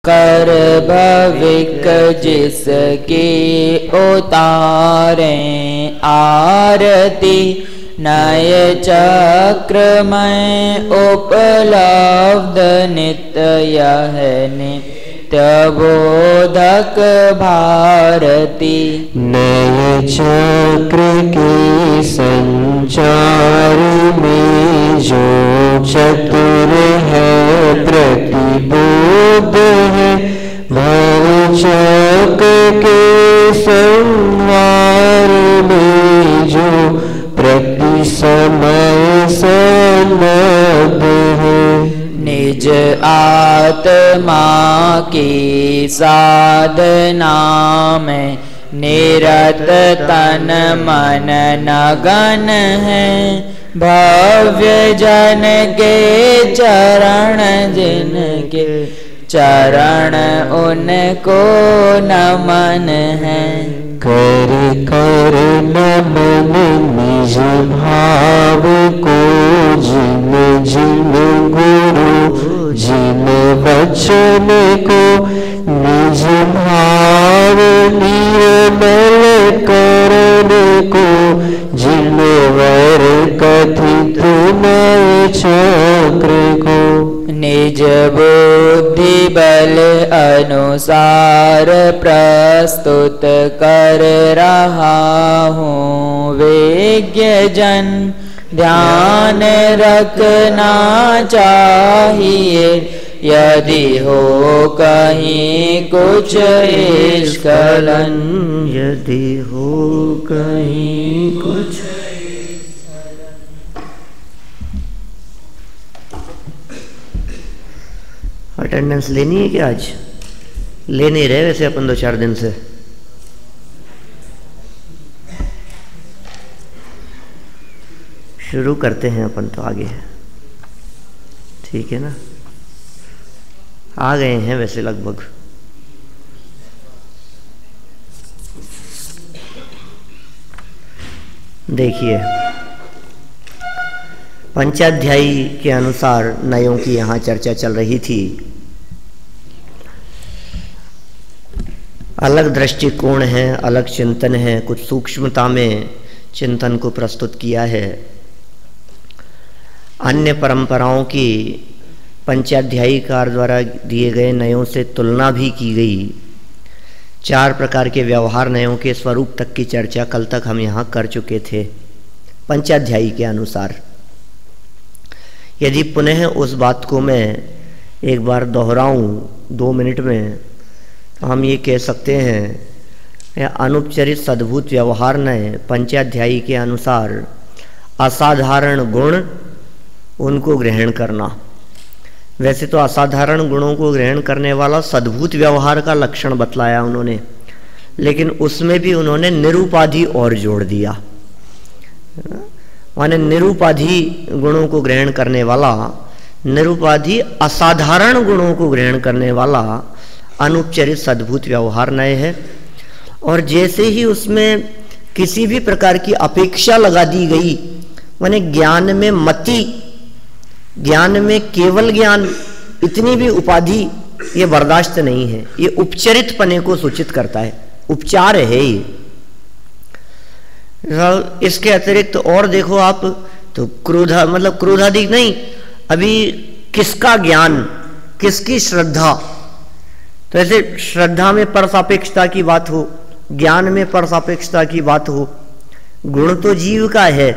कर भविक जिसकी उतारें आरती, नय चक्रमय उपलब्ध नित्य यह नित्य बोधक भारती। नय चक्र के संचार में जो चतुर है प्रतिबोध है, भव चक्र के संवार में जो प्रति समय सन्नद्ध है। निज आत्मा की साधना में निरत तन मन नगन है, भव्य जन के चरण जिनके चरण उनको नमन है। कर कर नमन निज भाव को, जिन जिन गुरु जिन वचन को, निज भाव निर्मल करन को, जिन वर कथित नय चक्र को। निज बुद्धि बल अनुसार प्रस्तुत कर रहा हूँ वेज्ञ जन, ध्यान रखना चाहिए यदि हो कहीं कुछ स्खलन, यदि हो कहीं कुछ। अटेंडेंस लेनी है क्या? आज ले नहीं रहे वैसे अपन 2-4 दिन से। शुरू करते हैं अपन तो आगे, ठीक है ना? आ गए हैं वैसे लगभग। देखिए, पंचाध्यायी के अनुसार नयों की यहाँ चर्चा चल रही थी। अलग दृष्टिकोण है, अलग चिंतन है, कुछ सूक्ष्मता में चिंतन को प्रस्तुत किया है। अन्य परंपराओं की पंचाध्यायीकार द्वारा दिए गए नयों से तुलना भी की गई। 4 प्रकार के व्यवहार नयों के स्वरूप तक की चर्चा कल तक हम यहाँ कर चुके थे पंचाध्यायी के अनुसार। यदि पुनः उस बात को मैं एक बार दोहराऊं 2 मिनट में, तो हम ये कह सकते हैं अनुपचरित सद्भूत व्यवहार नय पंचाध्यायी के अनुसार असाधारण गुण उनको ग्रहण करना। वैसे तो असाधारण गुणों को ग्रहण करने वाला सद्भूत व्यवहार का लक्षण बतलाया उन्होंने, लेकिन उसमें भी उन्होंने निरूपाधि और जोड़ दिया। माने निरूपाधि गुणों को ग्रहण करने वाला, निरूपाधि असाधारण गुणों को ग्रहण करने वाला अनुपचरित सद्भूत व्यवहार नय है। और जैसे ही उसमें किसी भी प्रकार की अपेक्षा लगा दी गई, माने ज्ञान में मति, ज्ञान में केवल ज्ञान, इतनी भी उपाधि ये बर्दाश्त नहीं है। ये उपचरित पने को सूचित करता है, उपचार है ये। इसके अतिरिक्त और देखो आप तो क्रोधा, मतलब क्रोधादि नहीं, अभी किसका ज्ञान, किसकी श्रद्धा, तो ऐसे श्रद्धा में परसापेक्षता की बात हो, ज्ञान में परसापेक्षता की बात हो। गुण तो जीव का है,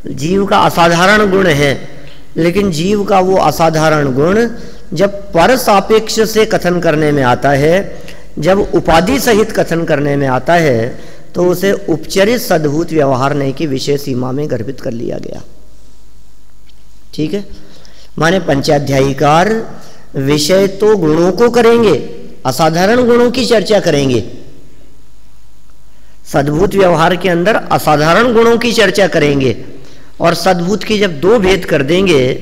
जीव का असाधारण गुण है, लेकिन जीव का वो असाधारण गुण जब पर सापेक्ष से कथन करने में आता है, जब उपाधि सहित कथन करने में आता है, तो उसे उपचरित सद्भूत व्यवहार नय की विषय सीमा में गर्भित कर लिया गया। ठीक है, माने पंचाध्यायीकार विषय तो गुणों को करेंगे, असाधारण गुणों की चर्चा करेंगे। सद्भूत व्यवहार के अंदर असाधारण गुणों की चर्चा करेंगे, और सद्भूत की जब 2 भेद कर देंगे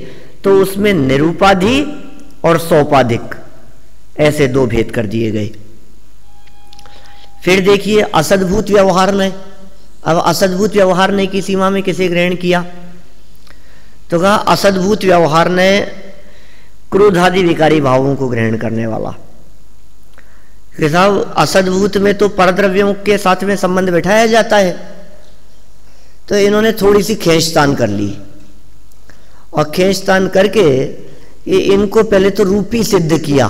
तो उसमें निरूपाधि और सौपाधिक, ऐसे 2 भेद कर दिए गए। फिर देखिए असद्भूत व्यवहार नय। अब असद्भूत व्यवहार नय की सीमा में किसे ग्रहण किया, तो कहा असद्भूत व्यवहार नय क्रोधादि विकारी भावों को ग्रहण करने वाला। कि साहब असद्भूत में तो परद्रव्यों के साथ में संबंध बैठाया जाता है, तो इन्होंने थोड़ी सी खींचतान कर ली, और खींचतान करके ये इनको पहले तो रूपी सिद्ध किया।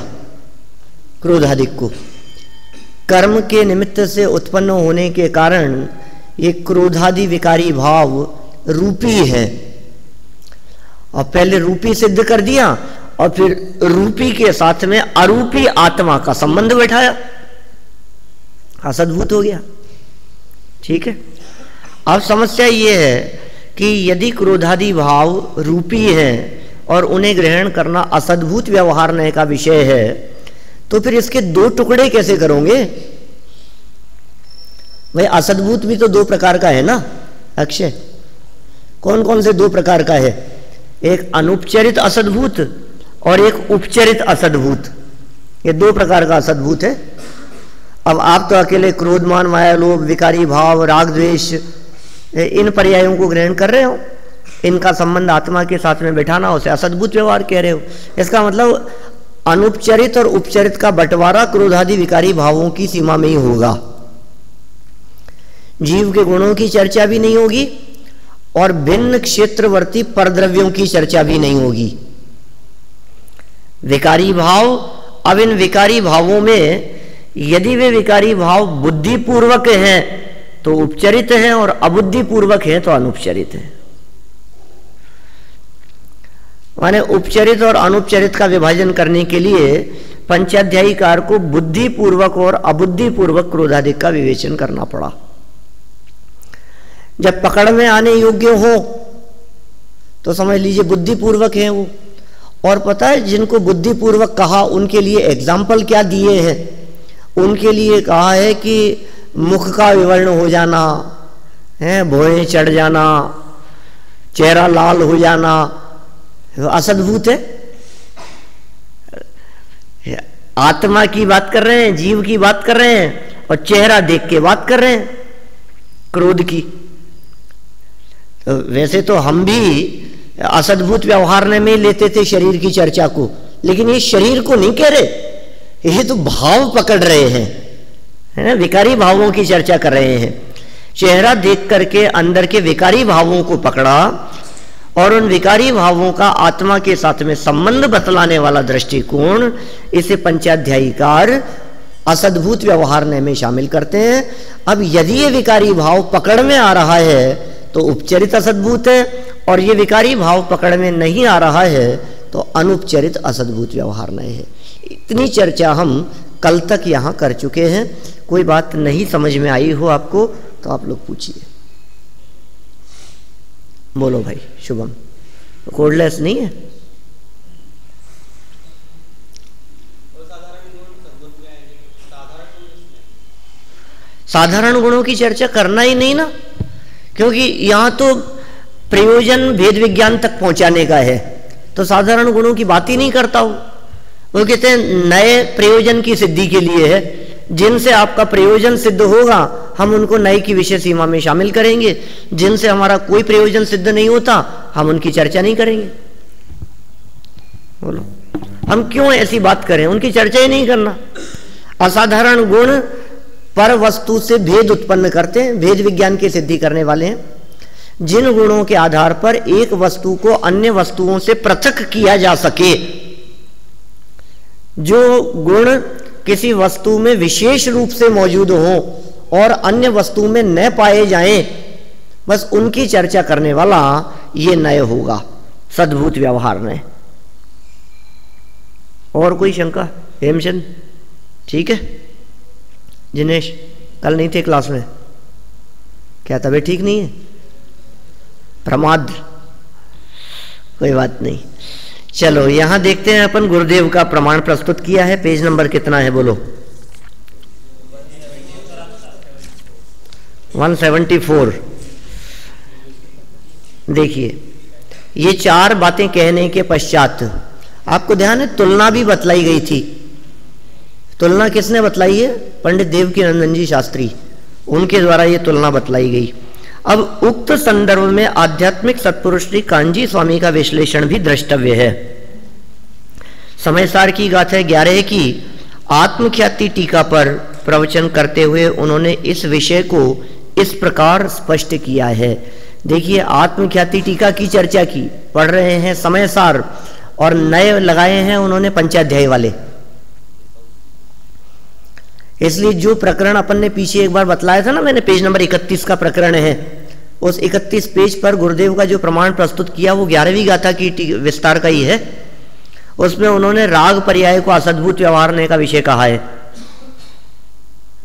क्रोधादिक को कर्म के निमित्त से उत्पन्न होने के कारण ये क्रोधादि विकारी भाव रूपी है, और पहले रूपी सिद्ध कर दिया और फिर रूपी के साथ में अरूपी आत्मा का संबंध बैठाया, असद्भूत हो गया। ठीक है, अब समस्या ये है कि यदि क्रोधादि भाव रूपी है और उन्हें ग्रहण करना असद्भूत व्यवहारने का विषय है, तो फिर इसके दो टुकड़े कैसे करोगे? भाई असद्भूत भी तो दो प्रकार का है ना अक्षय। कौन कौन से दो प्रकार का है? एक अनुपचरित असद्भूत और एक उपचरित असद्भूत। ये दो प्रकार का असद्भूत है। अब आप तो अकेले क्रोध मान माया लोभ विकारी भाव राग द्वेष इन पर्यायों को ग्रहण कर रहे हो, इनका संबंध आत्मा के साथ में बैठाना, उसे असद्भुत व्यवहार कह रहे हो। इसका मतलब अनुपचरित और उपचरित का बंटवारा क्रोधादि विकारी भावों की सीमा में ही होगा। जीव के गुणों की चर्चा भी नहीं होगी और भिन्न क्षेत्रवर्ती परद्रव्यों की चर्चा भी नहीं होगी। विकारी भाव, अब इन विकारी भावों में यदि वे विकारी भाव बुद्धिपूर्वक हैं तो उपचरित हैं और अबुद्धिपूर्वक हैं तो अनुपचरित हैं। माने उपचरित और अनुपचरित का विभाजन करने के लिए पंचाध्यायीकार को बुद्धिपूर्वक और अबुद्धिपूर्वक क्रोधादिक का विवेचन करना पड़ा। जब पकड़ में आने योग्य हो तो समझ लीजिए बुद्धिपूर्वक हैं वो। और पता है जिनको बुद्धिपूर्वक कहा उनके लिए एग्जाम्पल क्या दिए हैं? उनके लिए कहा है कि मुख का विवर्ण हो जाना है, भौहें चढ़ जाना, चेहरा लाल हो जाना, असद्भूत है। आत्मा की बात कर रहे हैं, जीव की बात कर रहे हैं और चेहरा देख के बात कर रहे हैं क्रोध की। तो वैसे तो हम भी असद्भुत व्यवहारने में लेते थे शरीर की चर्चा को, लेकिन ये शरीर को नहीं कह रहे, ये तो भाव पकड़ रहे हैं, है ना, विकारी भावों की चर्चा कर रहे हैं। चेहरा देख करके अंदर के विकारी भावों को पकड़ा और उन विकारी भावों का आत्मा के साथ में संबंध बतलाने वाला दृष्टिकोण इसे पंचाध्यायीकार असद्भुत व्यवहारने में शामिल करते हैं। अब यदि ये विकारी भाव पकड़ में आ रहा है तो उपचरित असद्भुत है, और ये विकारी भाव पकड़ में नहीं आ रहा है तो अनुपचरित असद्भुत व्यवहारने है। इतनी चर्चा हम कल तक यहाँ कर चुके हैं। कोई बात नहीं समझ में आई हो आपको तो आप लोग पूछिए। बोलो भाई शुभम, कोडलेस नहीं है? साधारण गुणों की चर्चा करना ही नहीं ना, क्योंकि यहां तो प्रयोजन भेद विज्ञान तक पहुंचाने का है, तो साधारण गुणों की बात ही नहीं करता हूं। वो कहते हैं नए प्रयोजन की सिद्धि के लिए है, जिनसे आपका प्रयोजन सिद्ध होगा हम उनको नए की विषय सीमा में शामिल करेंगे, जिनसे हमारा कोई प्रयोजन सिद्ध नहीं होता हम उनकी चर्चा नहीं करेंगे। बोलो हम क्यों ऐसी बात करें, उनकी चर्चा ही नहीं करना। असाधारण गुण पर वस्तु से भेद उत्पन्न करते हैं, भेद विज्ञान की सिद्धि करने वाले हैं। जिन गुणों के आधार पर एक वस्तु को अन्य वस्तुओं से पृथक किया जा सके, जो गुण किसी वस्तु में विशेष रूप से मौजूद हो और अन्य वस्तु में न पाए जाएं, बस उनकी चर्चा करने वाला ये नय होगा सद्भूत व्यवहार में। और कोई शंका? हेमचंद ठीक है? जिनेश कल नहीं थे क्लास में, क्या तबीयत ठीक नहीं है? प्रमाद? कोई बात नहीं। चलो यहां देखते हैं अपन गुरुदेव का प्रमाण प्रस्तुत किया है। पेज नंबर कितना है बोलो? 174। देखिए ये चार बातें कहने के पश्चात आपको ध्यान है तुलना भी बतलाई गई थी। तुलना किसने बतलाई है? पंडित देवकीनंदन जी शास्त्री, उनके द्वारा ये तुलना बतलाई गई। अब उक्त संदर्भ में आध्यात्मिक सत्पुरुष श्री कांजी स्वामी का विश्लेषण भी द्रष्टव्य है। समय सार की गाथा 11 की आत्मख्याति टीका पर प्रवचन करते हुए उन्होंने इस विषय को इस प्रकार स्पष्ट किया है। देखिए, आत्मख्याति टीका की चर्चा की, पढ़ रहे हैं समय सार, और नए लगाए हैं उन्होंने पंचाध्याय वाले। इसलिए जो प्रकरण अपन ने पीछे एक बार बतलाया था ना, मैंने पेज नंबर 31 का प्रकरण है, उस 31 पेज पर गुरुदेव का जो प्रमाण प्रस्तुत किया वो 11वीं गाथा की विस्तार का ही है। उसमें उन्होंने राग पर्याय को असद्भुत व्यवहारने का विषय कहा है।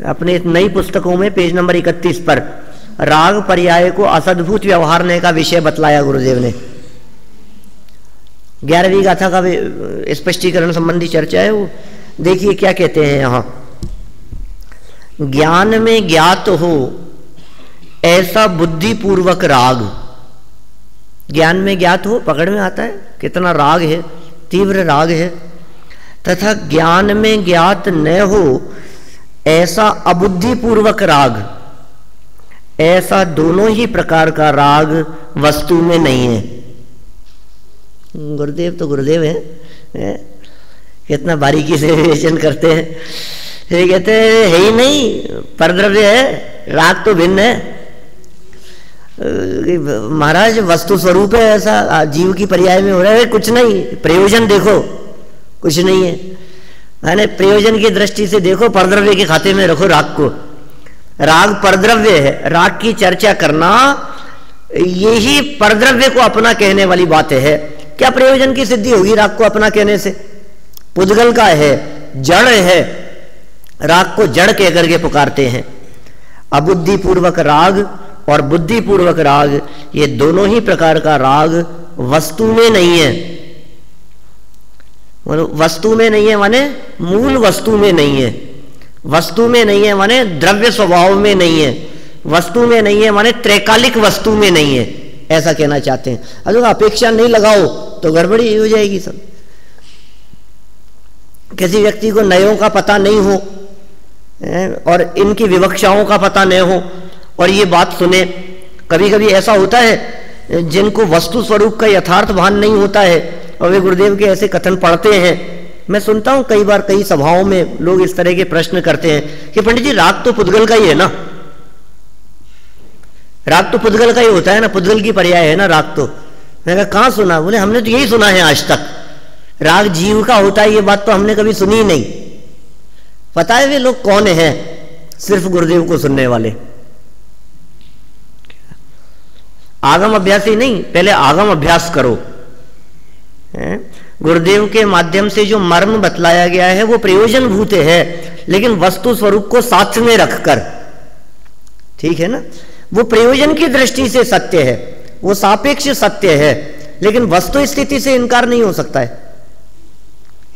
अपने नई पुस्तकों में पेज नंबर 31 पर राग पर्याय को असद्भुत व्यवहारने का विषय बतलाया गुरुदेव ने। 11वीं गाथा का स्पष्टीकरण संबंधी चर्चा है वो। देखिए क्या कहते हैं यहां, ज्ञान में ज्ञात हो ऐसा बुद्धिपूर्वक राग, ज्ञान में ज्ञात हो, पकड़ में आता है कितना राग है, तीव्र राग है, तथा ज्ञान में ज्ञात न हो ऐसा अबुद्धिपूर्वक राग, ऐसा दोनों ही प्रकार का राग वस्तु में नहीं है। गुरुदेव तो गुरुदेव है, कितना बारीकी से विवेचन करते हैं। ये कहते हैं है ही नहीं, परद्रव्य है, राग तो भिन्न है। महाराज वस्तु स्वरूप है, ऐसा जीव की पर्याय में हो रहा है, कुछ नहीं, प्रयोजन देखो कुछ नहीं है, यानी प्रयोजन की दृष्टि से देखो, परद्रव्य के खाते में रखो राग को। राग परद्रव्य है, राग की चर्चा करना यही परद्रव्य को अपना कहने वाली बात है। क्या प्रयोजन की सिद्धि होगी राग को अपना कहने से? पुद्गल का है, जड़ है, राग को जड़ कह करके पुकारते हैं। अबुद्धिपूर्वक राग और बुद्धिपूर्वक राग, ये दोनों ही प्रकार का राग वस्तु में नहीं है। वस्तु में नहीं है माने मूल वस्तु में नहीं है, वस्तु में नहीं है माने द्रव्य स्वभाव में नहीं है, वस्तु में नहीं है माने त्रैकालिक वस्तु में नहीं है, ऐसा कहना चाहते हैं। अगर अपेक्षा नहीं लगाओ तो गड़बड़ी हो जाएगी सब। किसी व्यक्ति को नयों का पता नहीं हो और इनकी विवक्षाओं का पता नहीं हो और ये बात सुने, कभी कभी ऐसा होता है जिनको वस्तु स्वरूप का यथार्थ भान नहीं होता है और वे गुरुदेव के ऐसे कथन पढ़ते हैं। मैं सुनता हूं कई बार, कई सभाओं में लोग इस तरह के प्रश्न करते हैं कि पंडित जी राग तो पुद्गल का ही है ना, राग तो पुद्गल का ही होता है ना, पुद्गल की पर्याय है ना राग तो। मैंने कहा कहां सुना? बोले हमने तो यही सुना है आज तक, राग जीव का होता है ये बात तो हमने कभी सुनी ही नहीं। पता है वे लोग कौन हैं? सिर्फ गुरुदेव को सुनने वाले, आगम अभ्यासी नहीं। पहले आगम अभ्यास करो। गुरुदेव के माध्यम से जो मर्म बतलाया गया है वो प्रयोजन भूत है, लेकिन वस्तु स्वरूप को साथ में रखकर, ठीक है ना, वो प्रयोजन की दृष्टि से सत्य है, वो सापेक्ष सत्य है, लेकिन वस्तु स्थिति से इनकार नहीं हो सकता है।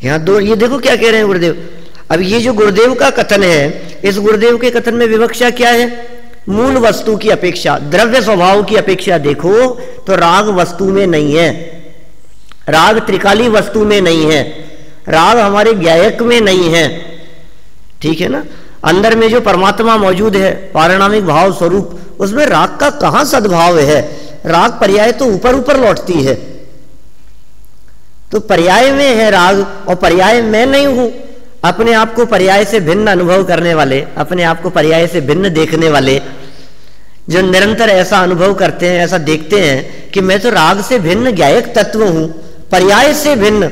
यहां दो, ये देखो क्या कह रहे हैं गुरुदेव। अब ये जो गुरुदेव का कथन है, इस गुरुदेव के कथन में विवक्षा क्या है? मूल वस्तु की अपेक्षा, द्रव्य स्वभाव की अपेक्षा देखो तो राग वस्तु में नहीं है, राग त्रिकाली वस्तु में नहीं है, राग हमारे ज्ञायक में नहीं है, ठीक है ना। अंदर में जो परमात्मा मौजूद है, पारिणामिक भाव स्वरूप, उसमें राग का कहां सद्भाव है? राग पर्याय तो ऊपर ऊपर लौटती है, तो पर्याय में है राग और पर्याय में नहीं हूं। अपने आप को पर्याय से भिन्न अनुभव करने वाले, अपने आप को पर्याय से भिन्न देखने वाले, जो निरंतर ऐसा अनुभव करते हैं, ऐसा देखते हैं कि मैं तो राग से भिन्न ज्ञायक तत्व हूं, पर्याय से भिन्न,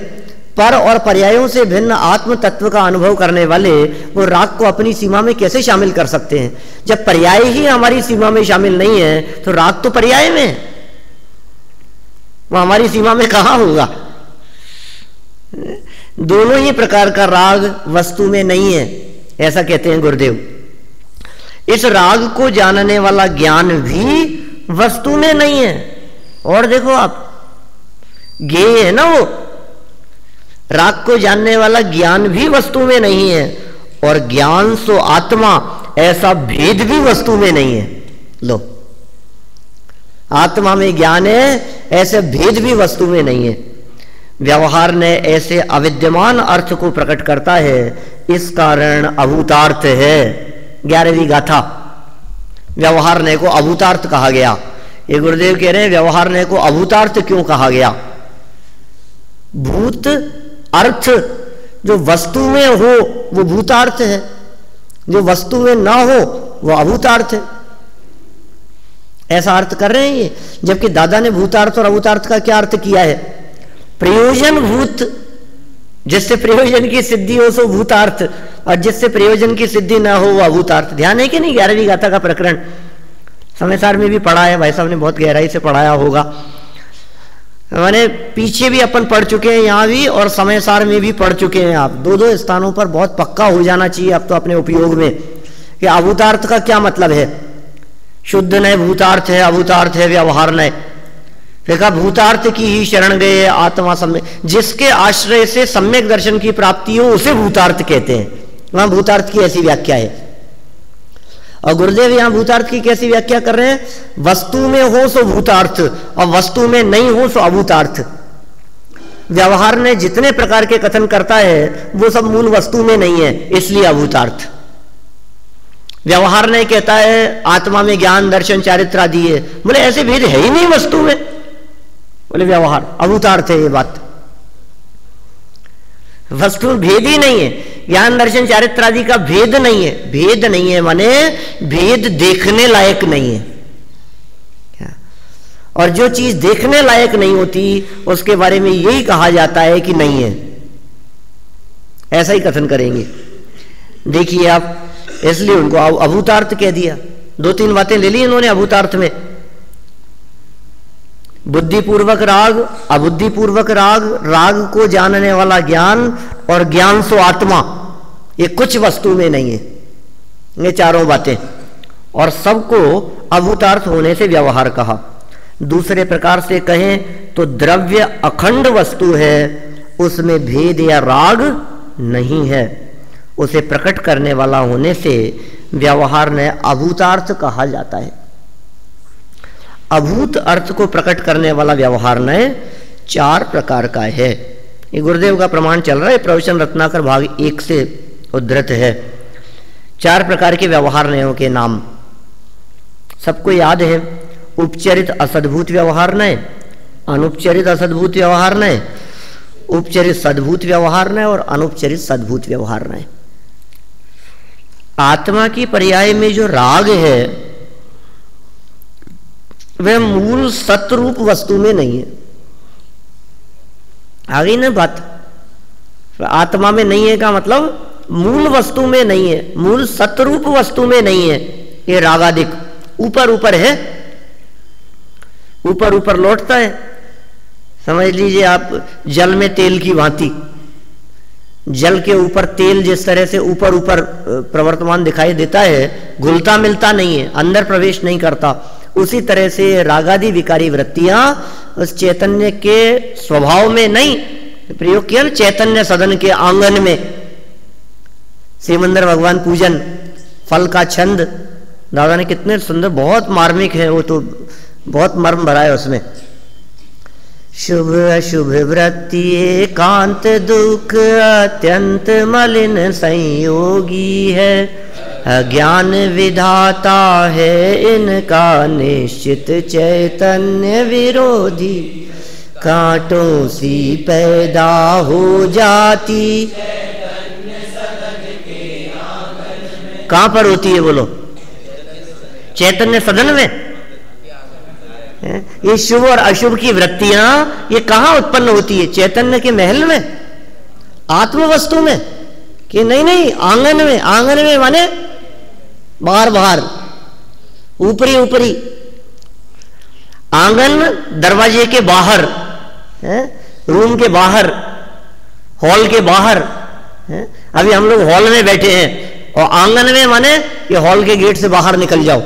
पर और पर्यायों से भिन्न आत्म तत्व का अनुभव करने वाले, वो राग को अपनी सीमा में कैसे शामिल कर सकते हैं? जब पर्याय ही हमारी सीमा में शामिल नहीं है तो राग तो पर्याय में है, वो हमारी सीमा में कहां होगा? दोनों ही प्रकार का राग वस्तु में नहीं है, ऐसा कहते हैं गुरुदेव। इस राग को जानने वाला ज्ञान भी वस्तु में नहीं है। और देखो आप, ज्ञेय है ना वो, राग को जानने वाला ज्ञान भी वस्तु में नहीं है, और ज्ञान सो आत्मा, ऐसा भेद भी वस्तु में नहीं है। लो, आत्मा में ज्ञान है, ऐसे भेद भी वस्तु में नहीं है। व्यवहार ने ऐसे अविद्यमान अर्थ को प्रकट करता है, इस कारण अभूतार्थ है। 11वीं गाथा, व्यवहारने को अभूतार्थ कहा गया। ये गुरुदेव कह रहे हैं व्यवहारने को अभूतार्थ क्यों कहा गया? भूत अर्थ जो वस्तु में हो वो भूतार्थ है, जो वस्तु में ना हो वो अभूतार्थ है। ऐसा अर्थ कर रहे हैं ये, जबकि दादा ने भूतार्थ और अभूतार्थ का क्या अर्थ किया है? प्रयोजन भूत, जिससे प्रयोजन की सिद्धि हो सो भूतार्थ, और जिससे प्रयोजन की सिद्धि ना हो वो अभूतार्थ। ध्यान है कि नहीं? 11वीं गाथा का प्रकरण समयसार में भी पढ़ा है, भाई साहब ने बहुत गहराई से पढ़ाया होगा। मैंने पीछे भी अपन पढ़ चुके हैं, यहाँ भी और समयसार में भी पढ़ चुके हैं। आप दो स्थानों पर बहुत पक्का हो जाना चाहिए अब तो अपने उपयोग में कि अभूतार्थ का क्या मतलब है। शुद्ध नय भूतार्थ है, अभूतार्थ है व्यवहार नय। फिर कहा भूतार्थ की ही शरण गए आत्मा सम्यक, जिसके आश्रय से सम्यक दर्शन की प्राप्ति हो उसे भूतार्थ कहते हैं। वहां भूतार्थ की ऐसी व्याख्या है। और गुरुदेव यहां भूतार्थ की कैसी व्याख्या कर रहे हैं? वस्तु में हो सो भूतार्थ और वस्तु में नहीं हो सो अभूतार्थ। व्यवहार ने जितने प्रकार के कथन करता है वो सब मूल वस्तु में नहीं है, इसलिए अभूतार्थ। व्यवहार ने कहता है आत्मा में ज्ञान दर्शन चारित्र आदि है, बोले ऐसे भेद है ही नहीं वस्तु में, बोले व्यवहार अभूतार्थ है। ये बात वस्तु में भेद ही नहीं है, ज्ञान दर्शन चारित्र आदि का भेद नहीं है। भेद नहीं है माने भेद देखने लायक नहीं है। और जो चीज देखने लायक नहीं होती उसके बारे में यही कहा जाता है कि नहीं है, ऐसा ही कथन करेंगे। देखिए आप, इसलिए उनको अभूतार्थ कह दिया। 2-3 बातें ले ली इन्होंने अभूतार्थ में। बुद्धिपूर्वक राग, अबुद्धिपूर्वक राग, राग को जानने वाला ज्ञान और ज्ञान सो आत्मा, ये कुछ वस्तु में नहीं है, ये चारों बातें। और सबको अभूतार्थ होने से व्यवहार कहा। दूसरे प्रकार से कहें तो द्रव्य अखंड वस्तु है, उसमें भेद या राग नहीं है, उसे प्रकट करने वाला होने से व्यवहार ने अभूतार्थ कहा जाता है। अभूत अर्थ को प्रकट करने वाला व्यवहार ने 4 प्रकार का है। ये गुरुदेव का प्रमाण चल रहा है, प्रवचन रत्नाकर भाग 1 से उद्धृत है। 4 प्रकार के व्यवहार नयों के नाम सबको याद है। उपचरित असद्भूत व्यवहार नय, अनुपचरित असद्भूत व्यवहार नय, उपचरित सद्भूत व्यवहार नय और अनुपचरित सद्भूत व्यवहार नय। आत्मा की पर्याय में जो राग है वह मूल सतरूप वस्तु में नहीं है। आ गई ना बात? आत्मा में नहीं है का मतलब मूल वस्तु में नहीं है, मूल सतरूप वस्तु में नहीं है। ये रागादिक ऊपर ऊपर है, ऊपर ऊपर लौटता है। समझ लीजिए आप जल में तेल की भांति, जल के ऊपर तेल जिस तरह से ऊपर ऊपर प्रवर्तमान दिखाई देता है, घुलता मिलता नहीं है, अंदर प्रवेश नहीं करता, उसी तरह से रागादि विकारी वृत्तियां उस चैतन्य के स्वभाव में नहीं, प्रयोग किया ना चैतन्य सदन के आंगन में। श्रीमंदिर भगवान पूजन, फल का छंद, दादा ने कितने सुंदर, बहुत मार्मिक है वो, तो बहुत मर्म भरा है उसमें। शुभ अशुभ वृत्ति एकांत दुख अत्यंत मलिन संयोगी है, अज्ञान विधाता है इनका निश्चित चैतन्य विरोधी, कांटों सी पैदा हो जाती। कहां पर होती है बोलो? चैतन्य सदन में। ये शुभ और अशुभ की वृत्तियां ये कहां उत्पन्न होती है? चैतन्य के महल में, आत्म वस्तु में कि नहीं? नहीं, आंगन में। आंगन में माने बाहर बाहर, ऊपरी ऊपरी। आंगन दरवाजे के बाहर, रूम के बाहर, हॉल के बाहर। अभी हम लोग हॉल में बैठे हैं और आंगन में माने ये हॉल के गेट से बाहर निकल जाओ।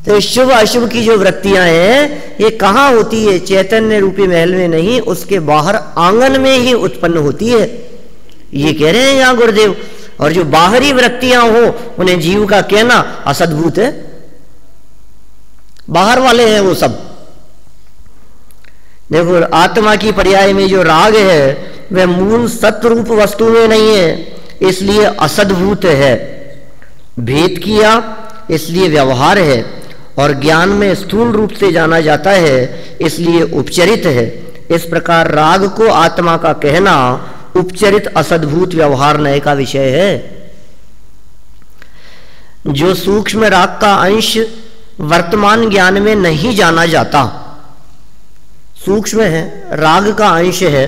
तो शुभ अशुभ की जो वृत्तियां हैं ये कहां होती है? चैतन्य रूपी महल में नहीं, उसके बाहर आंगन में ही उत्पन्न होती है, ये कह रहे हैं यहां गुरुदेव। और जो बाहरी वृत्तियां हो उन्हें जीव का कहना असद्भूत है, बाहर वाले हैं वो सब। देखो आत्मा की पर्याय में जो राग है वह मूल सतरूप वस्तु में नहीं है, इसलिए असद्भूत है। भेद किया इसलिए व्यवहार है, और ज्ञान में स्थूल रूप से जाना जाता है इसलिए उपचरित है। इस प्रकार राग को आत्मा का कहना उपचरित असद्भूत व्यवहार नय का विषय है। जो सूक्ष्म राग का अंश वर्तमान ज्ञान में नहीं जाना जाता, सूक्ष्म है, राग का अंश है,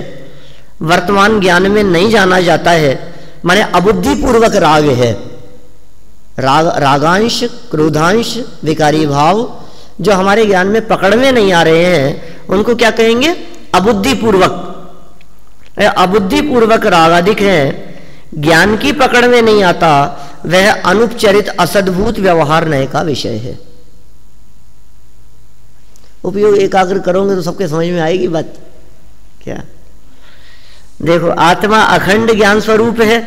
वर्तमान ज्ञान में नहीं जाना जाता है, माने अबुद्धिपूर्वक राग है। रागांश, क्रोधांश, विकारी भाव जो हमारे ज्ञान में पकड़ में नहीं आ रहे हैं, उनको क्या कहेंगे? अबुद्धिपूर्वक। अबुद्धिपूर्वक राग अधिक है, ज्ञान की पकड़ में नहीं आता, वह अनुपचरित असद्भूत व्यवहार नय का विषय है। उपयोग एकाग्र करोगे तो सबके समझ में आएगी बात। क्या? देखो, आत्मा अखंड ज्ञान स्वरूप है।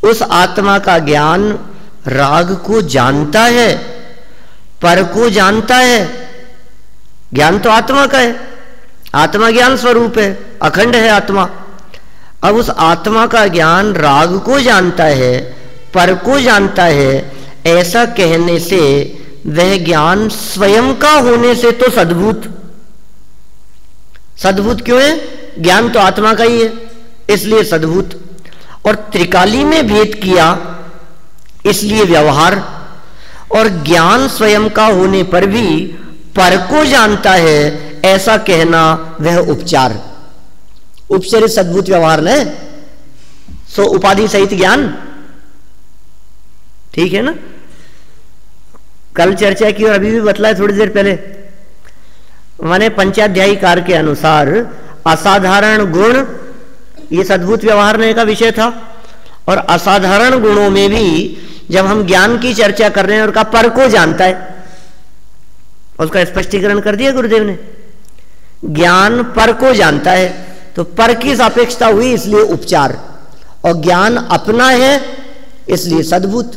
उस आत्मा का ज्ञान राग को जानता है, पर को जानता है। ज्ञान तो आत्मा का है, आत्मा ज्ञान स्वरूप है, अखंड है आत्मा। अब उस आत्मा का ज्ञान राग को जानता है, पर को जानता है, ऐसा कहने से वह ज्ञान स्वयं का होने से तो सद्भूत। सद्भूत क्यों है? ज्ञान तो आत्मा का ही है, इसलिए सद्भूत। और त्रिकाली में भेद किया, इसलिए व्यवहार। और ज्ञान स्वयं का होने पर भी पर को जानता है, ऐसा कहना वह उपचार। उपचरित सद्भूत व्यवहार न सो उपाधि सहित ज्ञान। ठीक है ना? कल चर्चा की और अभी भी बतलाया थोड़ी देर पहले। माने पंचाध्यायी कार के अनुसार असाधारण गुण ये सद्भूत व्यवहार ने का विषय था, और असाधारण गुणों में भी जब हम ज्ञान की चर्चा कर रहे हैं और का पर को जानता है, उसका स्पष्टीकरण कर दिया गुरुदेव ने। ज्ञान पर को जानता है तो पर की सापेक्षता हुई, इसलिए उपचार। और ज्ञान अपना है इसलिए सद्भूत,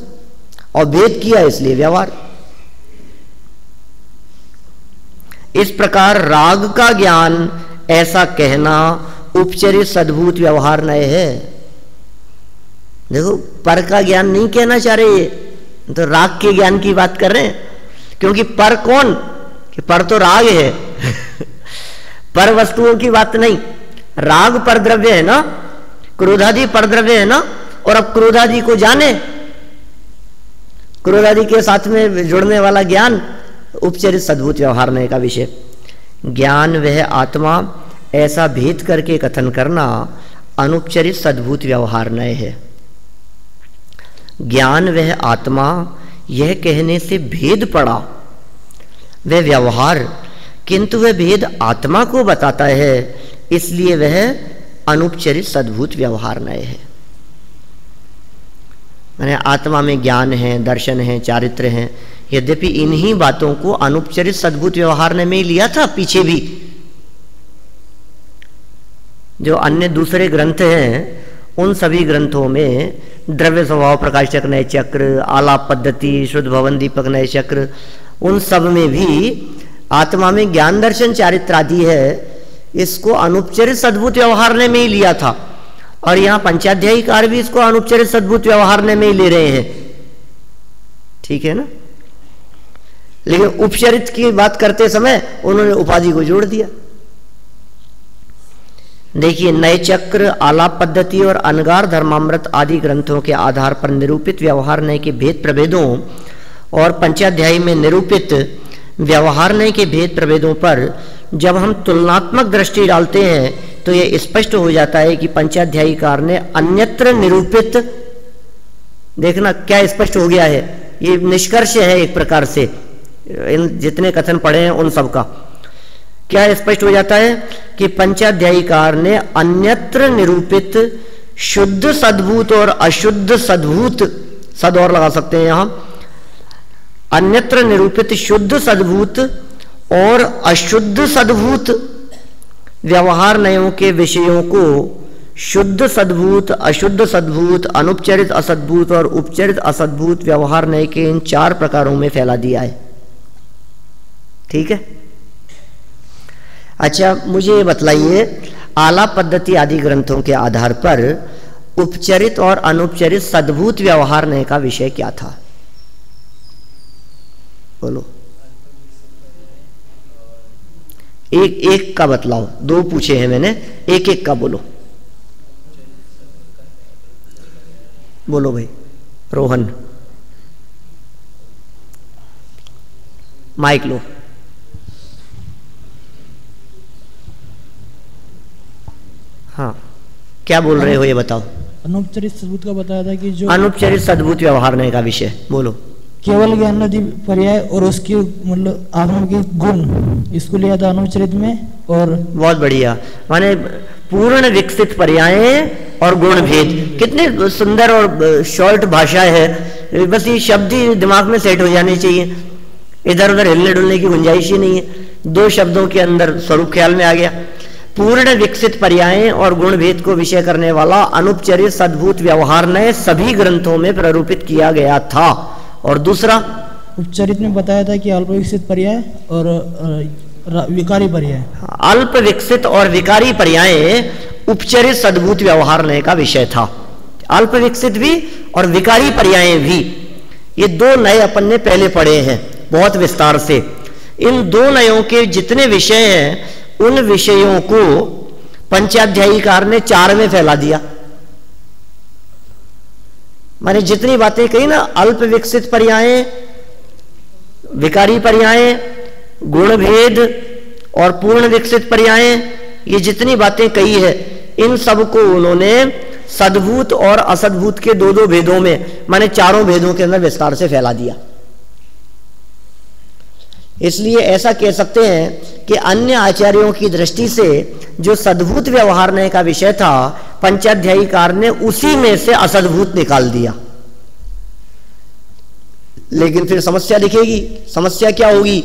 और भेद किया इसलिए व्यवहार। इस प्रकार राग का ज्ञान ऐसा कहना उपचरित सद्भूत व्यवहार नय है। देखो, पर का ज्ञान नहीं कहना चाह रहे ये, तो राग के ज्ञान की बात कर रहे हैं। क्योंकि पर कौन? कि पर तो राग है पर वस्तुओं की बात नहीं। राग पर द्रव्य है ना, क्रोधादि पर द्रव्य है ना। और अब क्रोधादि को जाने, क्रोधादि के साथ में जुड़ने वाला ज्ञान उपचरित सद्भूत व्यवहार नय का विषय। ज्ञान वह आत्मा ऐसा भेद करके कथन करना अनुपचरित सद्भूत व्यवहार नय है। ज्ञान वह आत्मा यह कहने से भेद पड़ा, वह व्यवहार, किंतु वह भेद आत्मा को बताता है, इसलिए वह अनुपचरित सद्भूत व्यवहार नय है। माने आत्मा में ज्ञान है, दर्शन है, चारित्र है, यद्यपि इन्हीं बातों को अनुपचरित सद्भूत व्यवहार ने में लिया था पीछे भी। जो अन्य दूसरे ग्रंथ हैं उन सभी ग्रंथों में द्रव्य स्वभाव प्रकाशक नय चक्र, आलाप पद्धति, शुद्ध भवन दीपक नय चक्र, उन सब में भी आत्मा में ज्ञान दर्शन चारित्र आदि है, इसको अनुपचरित सद्भूत व्यवहार ने में ही लिया था। और यहां पंचाध्यायी कार भी इसको अनुपचरित सद्भूत व्यवहार ने में ही ले रहे हैं। ठीक है ना? लेकिन उपचरित की बात करते समय उन्होंने उपाधि को जोड़ दिया। देखिए, नय चक्र, आलाप पद्धति और अनगार धर्मामृत आदि ग्रंथों के आधार पर निरूपित व्यवहार नय के भेद प्रभेदों और पंचाध्यायी में निरूपित व्यवहार नय के भेद प्रभेदों पर जब हम तुलनात्मक दृष्टि डालते हैं तो यह स्पष्ट हो जाता है कि पंचाध्यायी कार ने अन्यत्र निरूपित, देखना क्या स्पष्ट हो गया है, ये निष्कर्ष है एक प्रकार से इन जितने कथन पढ़े हैं उन सब का। क्या स्पष्ट हो जाता है कि पंचाध्यायी कार ने अन्यत्र निरूपित शुद्ध सद्भूत और अशुद्ध सद्भूत, सद और लगा सकते हैं यहां, अन्यत्र निरूपित शुद्ध सद्भूत और अशुद्ध सद्भूत व्यवहार नयों के विषयों को शुद्ध सद्भूत, अशुद्ध सद्भूत, अनुपचरित असद्भूत और उपचरित असद्भूत व्यवहार नय के इन 4 प्रकारों में फैला दिया है। ठीक है? अच्छा, मुझे ये बतलाइए, आलाप पद्धति आदि ग्रंथों के आधार पर उपचरित और अनुपचरित सद्भूत व्यवहार नय का विषय क्या था? बोलो। एक एक का बतलाओ, 2 पूछे हैं मैंने, एक एक का बोलो। बोलो भाई, रोहन माइक लो। हाँ, क्या बोल रहे हो ये बताओ। अनुपचरित सद्भूत का बताया था कि जो अनुपचरित सद्भूत व्यवहार का विषय बोलो। केवल ज्ञान नदी पर्याय और उसकी मतलब आत्मा के गुण, इसको लिया था अनुपचरित में। और बहुत बढ़िया, माने पूर्ण विकसित पर्याय और गुण भेद। कितने सुंदर और शॉर्ट भाषा है, बस ये शब्द ही दिमाग में सेट हो जाने चाहिए, इधर उधर हिलने डुलने की गुंजाइश ही नहीं है। 2 शब्दों के अंदर स्वरूप ख्याल में आ गया। पूर्ण विकसित पर्याय और गुण भेद को विषय करने वाला अनुपचरित सद्भूत व्यवहार ने सभी ग्रंथों में प्रारूपित किया गया था। और दूसरा, उपचरित में बताया था कि अल्प विकसित पर्याय और विकारी पर्याय। अल्प विकसित और विकारी पर्याय उपचरित सद्भूत व्यवहार नय का विषय था। अल्प विकसित भी और विकारी पर्याय भी, ये 2 नए अपन ने पहले पढ़े हैं बहुत विस्तार से। इन 2 नयों के जितने विषय हैं उन विषयों को पंचाध्यायीकार ने 4 में फैला दिया। मैंने जितनी बातें कही ना, अल्प विकसित पर्याय, विकारी पर्याय, गुण भेद और पूर्ण विकसित पर्याय, ये जितनी बातें कही है इन सब को उन्होंने सद्भूत और असद्भूत के 2-2 भेदों में, माने 4 भेदों के अंदर विस्तार से फैला दिया। इसलिए ऐसा कह सकते हैं कि अन्य आचार्यों की दृष्टि से जो सद्भूत व्यवहार का विषय था, पंचाध्यायीकार ने उसी में से असद्भूत निकाल दिया। लेकिन फिर समस्या दिखेगी। समस्या क्या होगी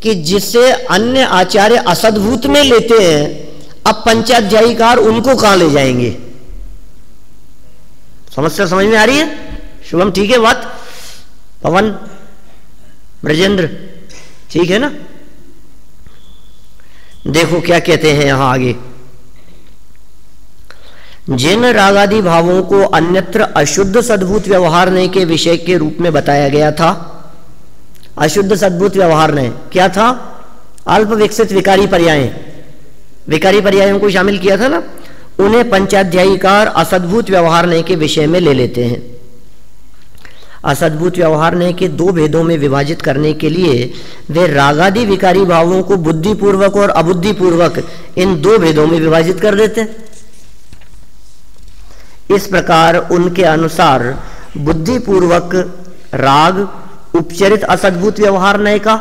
कि जिसे अन्य आचार्य असद्भूत में लेते हैं, अब पंचाध्यायीकार उनको कहां ले जाएंगे। समस्या समझ में आ रही है? शुभम ठीक है बात? पवन, ब्रजेंद्र ठीक है ना? देखो क्या कहते हैं यहां आगे। जिन रागादि भावों को अन्यत्र अशुद्ध सद्भूत व्यवहार ने के विषय के रूप में बताया गया था। अशुद्ध सद्भूत व्यवहार ने क्या था? अल्प विकसित विकारी पर्याय, विकारी पर्यायों को शामिल किया था ना, उन्हें पंचाध्यायीकार असद्भूत व्यवहार ने के विषय में ले लेते हैं। असद्भूत व्यवहार ने के 2 भेदों में विभाजित करने के लिए वे रागादि विकारी भावों को बुद्धिपूर्वक और अबुद्धिपूर्वक इन 2 भेदों में विभाजित कर देते हैं। इस प्रकार उनके अनुसार बुद्धिपूर्वक राग उपचरित असद्भूत व्यवहार नय का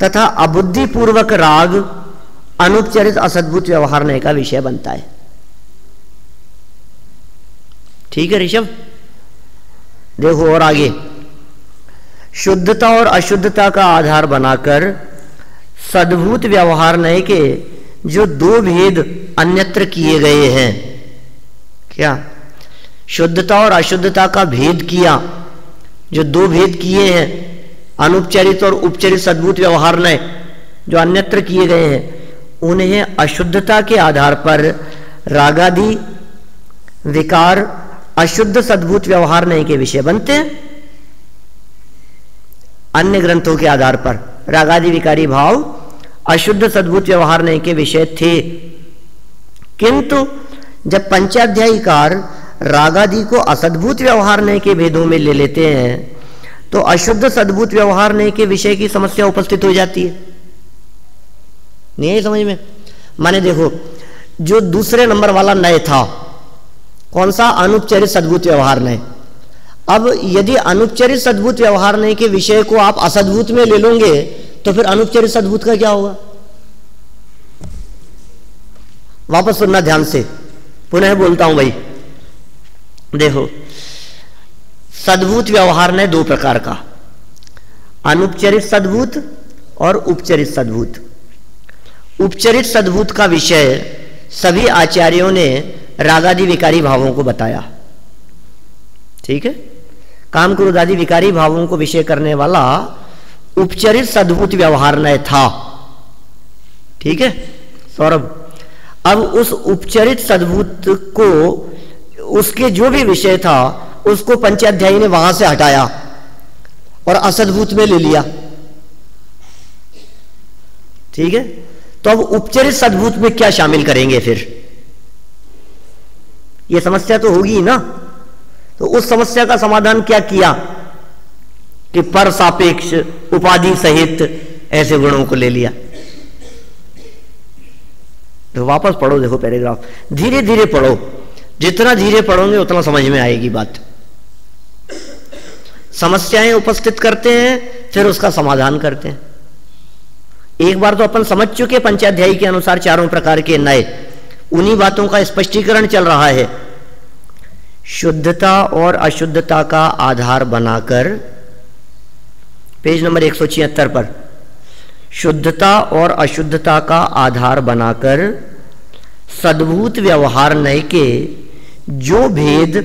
तथा अबुद्धिपूर्वक राग अनुपचरित असद्भूत व्यवहार नय का विषय बनता है। ठीक है ऋषभ? देखो और आगे, शुद्धता और अशुद्धता का आधार बनाकर सद्भूत व्यवहार नय के जो 2 भेद अन्यत्र किए गए हैं, क्या शुद्धता और अशुद्धता का भेद किया, जो 2 भेद किए हैं अनुपचरित और उपचरित सद्भूत व्यवहार नय जो अन्यत्र किए गए हैं, उन्हें अशुद्धता के आधार पर रागादि विकार अशुद्ध सद्भूत व्यवहार नय के विषय बनते हैं। अन्य ग्रंथों के आधार पर रागादि विकारी भाव अशुद्ध सद्भूत व्यवहार नय के विषय थे, किंतु जब पंचाध्यायीकार रागादि को असद्भूत व्यवहार नय के भेदों में ले लेते हैं तो अशुद्ध सद्भूत व्यवहार नय के विषय की समस्या उपस्थित हो जाती है। नहीं है समझ में? माने देखो, जो दूसरे नंबर वाला नय था कौन सा? अनुपचरित सद्भूत व्यवहार नय। अब यदि अनुपचरित सद्भूत व्यवहार नय के विषय को आप असद्भूत में ले लोगे तो फिर अनुपचरित सद्भूत का क्या होगा? वापस सुनना ध्यान से, पुनः बोलता हूं भाई। देखो, सद्भूत व्यवहार नय 2 प्रकार का, अनुपचरित सद्भूत और उपचरित सद्भूत। उपचरित सद्भूत का विषय सभी आचार्यों ने रागादि विकारी भावों को बताया। ठीक है? काम क्रोध आदि विकारी भावों को विषय करने वाला उपचरित सद्भूत व्यवहार नय था। ठीक है सौरभ? अब उस उपचरित सद्भूत को, उसके जो भी विषय था उसको पंचाध्यायी ने वहां से हटाया और असद्भूत में ले लिया। ठीक है? तो अब उपचरित सद्भूत में क्या शामिल करेंगे फिर? यह समस्या तो होगी ना। तो उस समस्या का समाधान क्या किया कि पर सापेक्ष उपाधि सहित ऐसे गुणों को ले लिया। तो वापस पढ़ो, देखो पैराग्राफ, धीरे धीरे पढ़ो, जितना धीरे पढ़ोगे उतना समझ में आएगी बात। समस्याएं उपस्थित करते हैं, फिर उसका समाधान करते हैं। एक बार तो अपन समझ चुके पंचाध्यायी के अनुसार चारों प्रकार के नए, उन्हीं बातों का स्पष्टीकरण चल रहा है। शुद्धता और अशुद्धता का आधार बनाकर, पेज नंबर 176 पर, शुद्धता और अशुद्धता का आधार बनाकर सद्भूत व्यवहार नय के जो भेद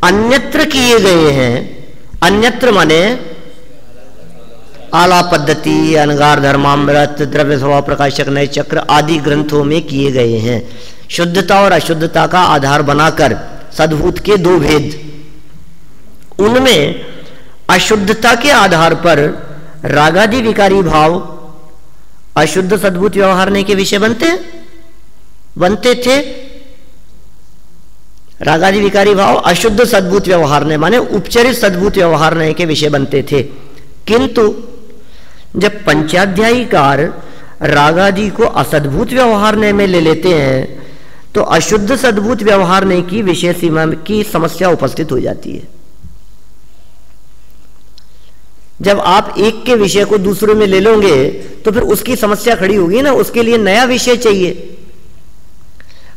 अन्यत्र किए गए हैं, अन्यत्र माने आला पद्धति, अनगार, धर्मामृत, द्रव्य स्वभाव प्रकाशक, नय चक्र आदि ग्रंथों में किए गए हैं, शुद्धता और अशुद्धता का आधार बनाकर सद्भूत के दो भेद, उनमें अशुद्धता के आधार पर रागादि विकारी भाव अशुद्ध सद्भूत व्यवहारने के विषय बनते थे। रागादि विकारी भाव अशुद्ध सद्भूत व्यवहारने माने उपचरित सद्भूत व्यवहारने के विषय बनते थे। किंतु जब पंचाध्यायीकार रागादि को असद्भूत व्यवहारने में ले लेते हैं तो अशुद्ध सद्भूत व्यवहारने की विषय सीमा की समस्या उपस्थित हो जाती है। जब आप एक के विषय को दूसरे में ले लोगे तो फिर उसकी समस्या खड़ी होगी ना, उसके लिए नया विषय चाहिए।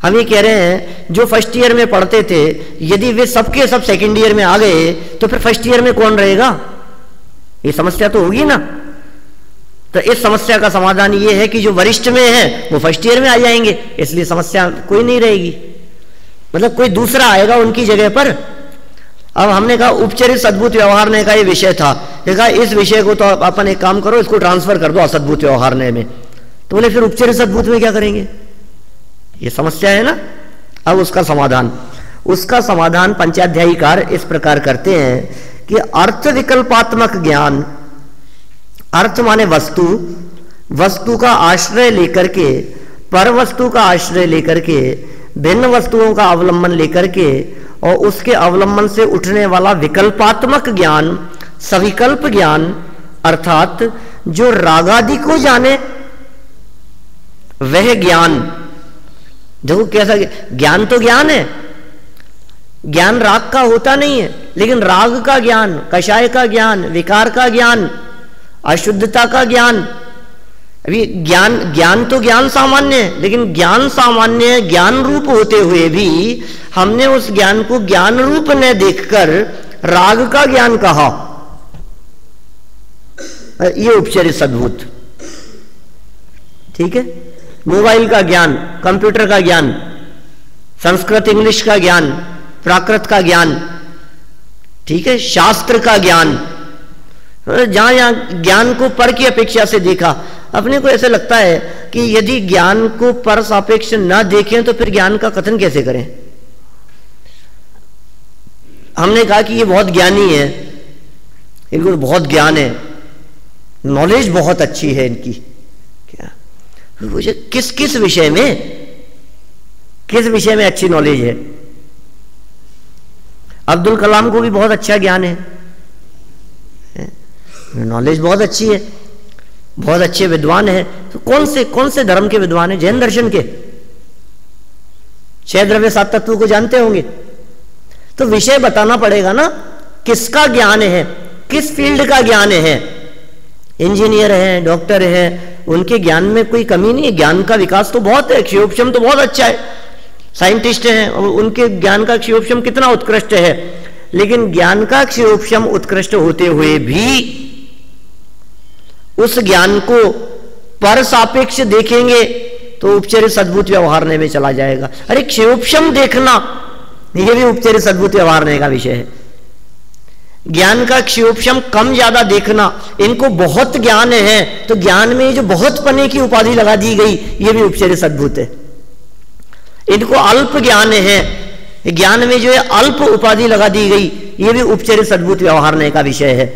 हम ये कह रहे हैं जो फर्स्ट ईयर में पढ़ते थे, यदि वे सबके सब सेकंड ईयर में आ गए तो फिर फर्स्ट ईयर में कौन रहेगा? ये समस्या तो होगी ना। तो इस समस्या का समाधान ये है कि जो वरिष्ठ में है वो फर्स्ट ईयर में आ जाएंगे, इसलिए समस्या कोई नहीं रहेगी, मतलब कोई दूसरा आएगा उनकी जगह पर। अब हमने कहा उपचरित सद्भूत व्यवहारने का ये विषय था, देखा इस विषय को तो अपन एक काम करो, इसको ट्रांसफर कर दो असद्भूत व्यवहारने में। तो बोले फिर उपचरित सद्भूत में क्या करेंगे? ये समस्या है ना। अब उसका समाधान पंचाध्यायीकार इस प्रकार करते हैं कि अर्थ विकल्पात्मक ज्ञान, अर्थ माने वस्तु, वस्तु का आश्रय लेकर के, पर वस्तु का आश्रय लेकर के, भिन्न वस्तुओं का अवलंबन लेकर के और उसके अवलंबन से उठने वाला विकल्पात्मक ज्ञान, सविकल्प ज्ञान, अर्थात जो रागादि को जाने वह ज्ञान। देखो कैसा ज्ञान, तो ज्ञान है, ज्ञान राग का होता नहीं है, लेकिन राग का ज्ञान, कषाय का ज्ञान, विकार का ज्ञान, अशुद्धता का ज्ञान। अभी ज्ञान तो ज्ञान सामान्य है, लेकिन ज्ञान सामान्य ज्ञान रूप होते हुए भी हमने उस ज्ञान को ज्ञान रूप न देखकर राग का ज्ञान कहा, ये उपचरित सद्भूत। ठीक है, मोबाइल का ज्ञान, कंप्यूटर का ज्ञान, संस्कृत इंग्लिश का ज्ञान, प्राकृत का ज्ञान, ठीक है, शास्त्र का ज्ञान, जहां ज्ञान को पर की अपेक्षा से देखा। अपने को ऐसा लगता है कि यदि ज्ञान को पर सापेक्ष न देखें तो फिर ज्ञान का कथन कैसे करें। हमने कहा कि ये बहुत ज्ञानी है, इनको बहुत ज्ञान है, नॉलेज बहुत अच्छी है इनकी। क्या मुझे किस विषय में अच्छी नॉलेज है? अब्दुल कलाम को भी बहुत अच्छा ज्ञान है, नॉलेज बहुत अच्छी है, बहुत अच्छे विद्वान है। तो कौन से धर्म के विद्वान है? जैन दर्शन के, 6 द्रव्य 7 तत्व को जानते होंगे। तो विषय बताना पड़ेगा ना, किसका ज्ञान है, किस फील्ड का ज्ञान है। इंजीनियर है, डॉक्टर है, उनके ज्ञान में कोई कमी नहीं है, ज्ञान का विकास तो बहुत है, क्षयोपशम तो बहुत अच्छा है, साइंटिस्ट हैं और उनके ज्ञान का क्षयोपशम कितना उत्कृष्ट है। लेकिन ज्ञान का क्षयोपशम उत्कृष्ट होते हुए भी उस ज्ञान को पर सापेक्ष देखेंगे तो उपचरित सद्भूत व्यवहारने में चला जाएगा। अरे क्षयोपशम देखना, यह भी उपचरित सद्भूत व्यवहारने का विषय है। ज्ञान का क्षयोपशम कम ज्यादा देखना, इनको बहुत ज्ञान है तो ज्ञान में जो बहुत पने की उपाधि लगा दी गई, यह भी उपचरित सद्भूत है। इनको अल्प ज्ञान है, ज्ञान में जो है अल्प उपाधि लगा दी गई, यह भी उपचरित सद्भूत व्यवहारने का विषय है।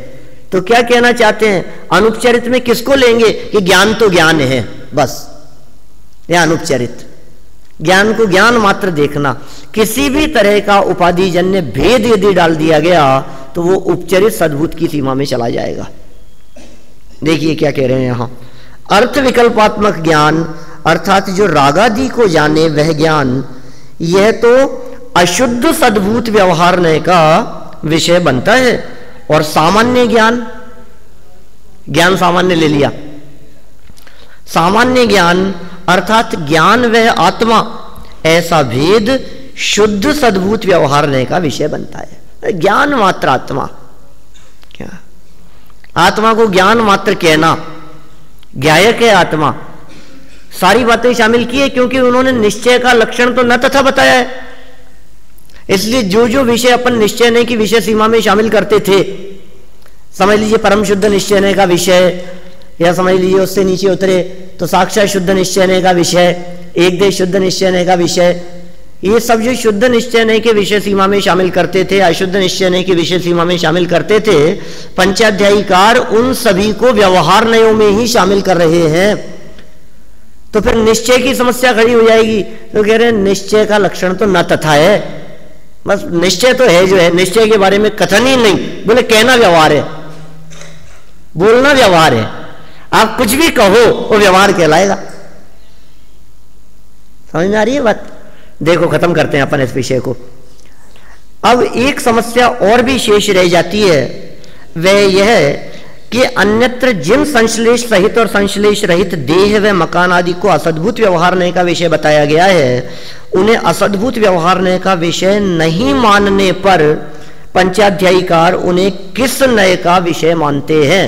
तो क्या कहना चाहते हैं? अनुपचरित में किसको लेंगे कि ज्ञान तो ज्ञान है बस, या अनुपचरित, ज्ञान को ज्ञान मात्र देखना। किसी भी तरह का उपाधिजन्य भेद यदि डाल दिया गया तो वो उपचरित सद्भूत की सीमा में चला जाएगा। देखिए क्या कह रहे हैं यहां, अर्थ विकल्पात्मक ज्ञान अर्थात जो रागादि को जाने वह ज्ञान, यह तो अशुद्ध सद्भूत व्यवहारने का विषय बनता है। और सामान्य ज्ञान, ज्ञान सामान्य ले लिया, सामान्य ज्ञान अर्थात ज्ञान वह आत्मा, ऐसा भेद शुद्ध सद्भूत व्यवहारने का विषय बनता है। ज्ञान मात्र आत्मा, क्या आत्मा को ज्ञान मात्र कहना, ज्ञायक है आत्मा, सारी बातें शामिल की है क्योंकि उन्होंने निश्चय का लक्षण तो न तथा बताया है। इसलिए जो जो विषय अपन निश्चय नहीं की विषय सीमा में शामिल करते थे, समझ लीजिए परम शुद्ध निश्चय का विषय, या समझ लीजिए उससे नीचे उतरे तो साक्षात शुद्ध निश्चय का विषय, एक देश शुद्ध निश्चय का विषय, ये सब जो शुद्ध निश्चय के विषय सीमा में शामिल करते थे, अशुद्ध निश्चय के विषय सीमा में शामिल करते थे, पंचाध्यायीकार उन सभी को व्यवहार नयों में ही शामिल कर रहे हैं। तो फिर निश्चय की समस्या खड़ी हो जाएगी। तो कह रहे हैं निश्चय का लक्षण तो न तथा है, बस निश्चय तो है जो है, निश्चय के बारे में कथन ही नहीं, बोले कहना व्यवहार है, बोलना व्यवहार है, आप कुछ भी कहो वो व्यवहार कहलाएगा। समझ में आ रही है बात? देखो खत्म करते हैं अपन इस विषय को। अब एक समस्या और भी शेष रह जाती है, वह यह कि अन्यत्र जिन संश्लेष सहित और संश्लेष रहित देह व मकान आदि को असद्भुत व्यवहारने का विषय बताया गया है, उन्हें असद्भुत व्यवहारने का विषय नहीं मानने पर पंचाध्यायीकार उन्हें किस नय का विषय मानते हैं?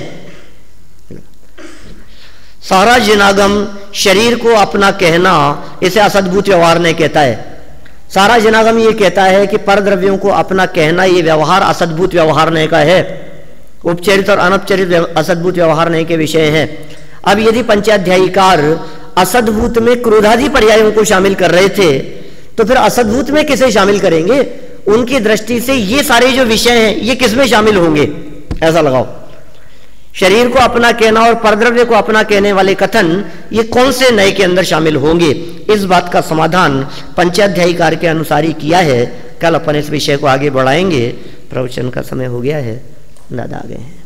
सारा जिनागम शरीर को अपना कहना, इसे असद्भुत व्यवहारने कहता है। सारा जिनागम ये कहता है कि परद्रव्यों को अपना कहना ये व्यवहार असद्भुत व्यवहारने का है, उपचरित और अनौपचरित असद्भुत व्यवहारने के विषय हैं। अब यदि पंचाध्यायीकार असद्भूत में क्रोधादि पर्यायों को शामिल कर रहे थे, तो फिर असद्भूत में किसे शामिल करेंगे? उनकी दृष्टि से ये सारे जो विषय हैं ये किसमें शामिल होंगे? ऐसा लगाओ, शरीर को अपना कहना और परद्रव्य को अपना कहने वाले कथन ये कौन से नए के अंदर शामिल होंगे? इस बात का समाधान पंचाध्यायीकार के अनुसार ही किया है। कल अपन इस विषय को आगे बढ़ाएंगे। प्रवचन का समय हो गया है, दादा आ गए हैं।